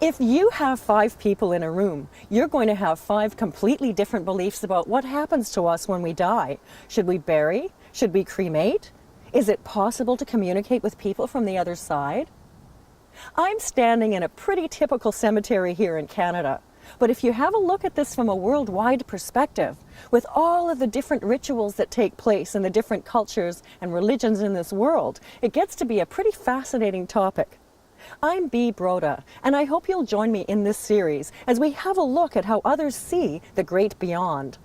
If you have 5 people in a room, you're going to have 5 completely different beliefs about what happens to us when we die. Should we bury? Should we cremate? Is it possible to communicate with people from the other side? I'm standing in a pretty typical cemetery here in Canada. But if you have a look at this from a worldwide perspective, with all of the different rituals that take place in the different cultures and religions in this world, it gets to be a pretty fascinating topic. I'm Bea Broda, and I hope you'll join me in this series as we have a look at how others see the great beyond.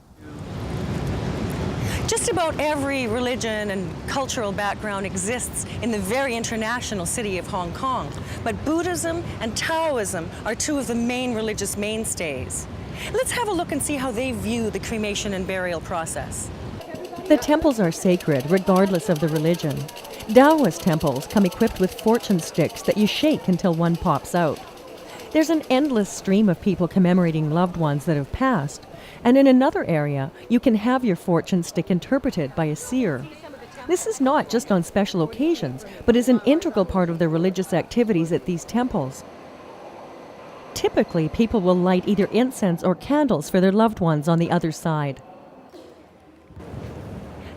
Just about every religion and cultural background exists in the very international city of Hong Kong, but Buddhism and Taoism are 2 of the main religious mainstays. Let's have a look and see how they view the cremation and burial process. The temples are sacred regardless of the religion. Taoist temples come equipped with fortune sticks that you shake until one pops out. There's an endless stream of people commemorating loved ones that have passed, and in another area, you can have your fortune stick interpreted by a seer. This is not just on special occasions, but is an integral part of the religious activities at these temples. Typically, people will light either incense or candles for their loved ones on the other side.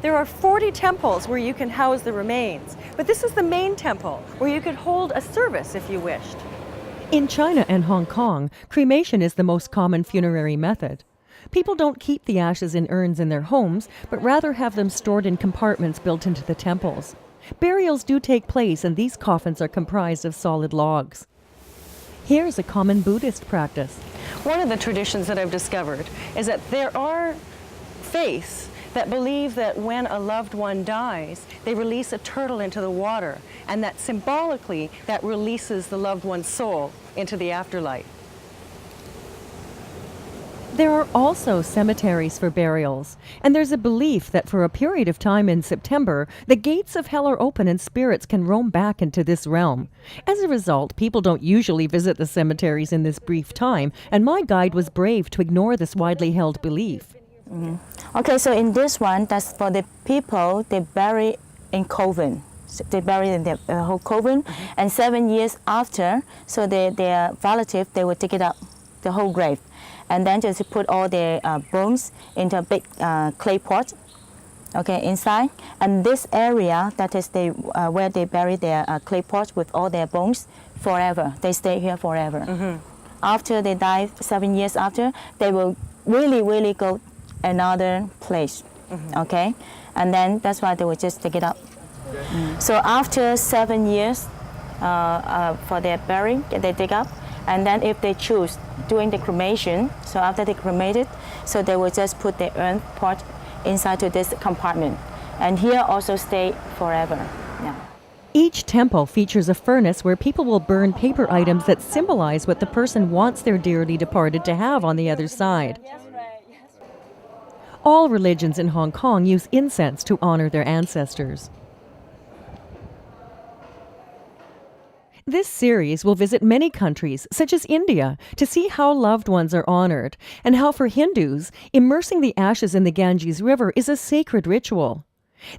There are 40 temples where you can house the remains, but this is the main temple where you could hold a service if you wished. In China and Hong Kong, cremation is the most common funerary method. People don't keep the ashes in urns in their homes, but rather have them stored in compartments built into the temples. Burials do take place, and these coffins are comprised of solid logs. Here's a common Buddhist practice. One of the traditions that I've discovered is that there are faiths that believe that when a loved one dies, they release a turtle into the water, and that symbolically that releases the loved one's soul into the afterlife. There are also cemeteries for burials, and there's a belief that for a period of time in September, the gates of hell are open and spirits can roam back into this realm. As a result, people don't usually visit the cemeteries in this brief time, and my guide was brave to ignore this widely held belief. Okay, so in this one, that's for the people they bury in coven. So they bury in the whole coven, and 7 years after, so their relative, they will dig it up, the whole grave, and then just put all their bones into a big clay pot, okay, inside. And this area, that is where they bury their clay pot with all their bones forever. They stay here forever. After they die, 7 years after, they will really go another place, okay? And then that's why they will just dig it up. So after 7 years for their burying, they dig up, and then if they choose doing the cremation, so after they cremated, so they will just put the urn pot inside to this compartment, and here also stay forever. Yeah. Each temple features a furnace where people will burn paper items that symbolize what the person wants their dearly departed to have on the other side. All religions in Hong Kong use incense to honor their ancestors. This series will visit many countries, such as India, to see how loved ones are honored, and how for Hindus, immersing the ashes in the Ganges River is a sacred ritual.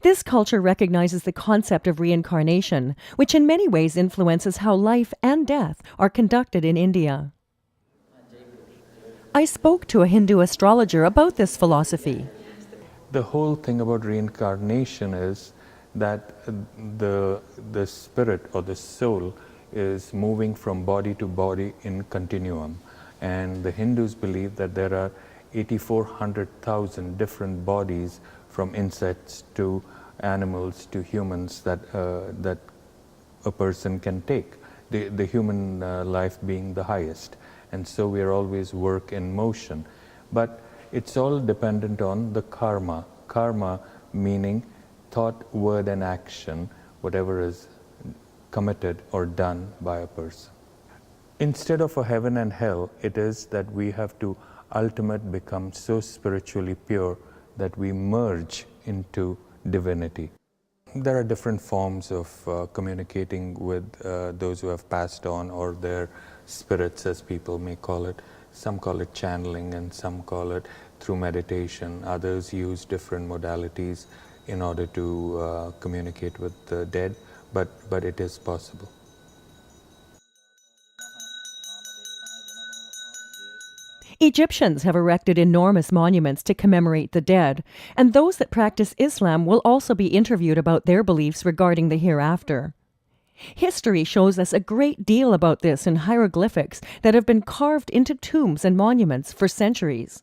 This culture recognizes the concept of reincarnation, which in many ways influences how life and death are conducted in India. I spoke to a Hindu astrologer about this philosophy. The whole thing about reincarnation is that the spirit or the soul is moving from body to body in continuum. And the Hindus believe that there are 8,400,000 different bodies, from insects to animals to humans, that a person can take, the human life being the highest. And so we are always work in motion. But it's all dependent on the karma. Karma meaning thought, word and action, whatever is committed or done by a person. Instead of a heaven and hell, it is that we have to ultimately become so spiritually pure that we merge into divinity. There are different forms of communicating with those who have passed on, or their spirits, as people may call it. Some call it channeling, and some call it through meditation. Others use different modalities in order to communicate with the dead, but it is possible. Egyptians have erected enormous monuments to commemorate the dead, and those that practice Islam will also be interviewed about their beliefs regarding the hereafter. History shows us a great deal about this in hieroglyphics that have been carved into tombs and monuments for centuries.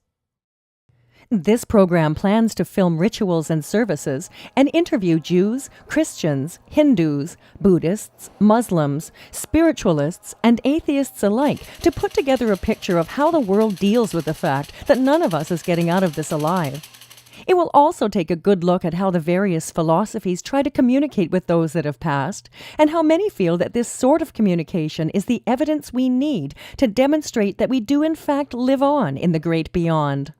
This program plans to film rituals and services and interview Jews, Christians, Hindus, Buddhists, Muslims, spiritualists, and atheists alike to put together a picture of how the world deals with the fact that none of us is getting out of this alive. It will also take a good look at how the various philosophies try to communicate with those that have passed, and how many feel that this sort of communication is the evidence we need to demonstrate that we do in fact live on in the great beyond.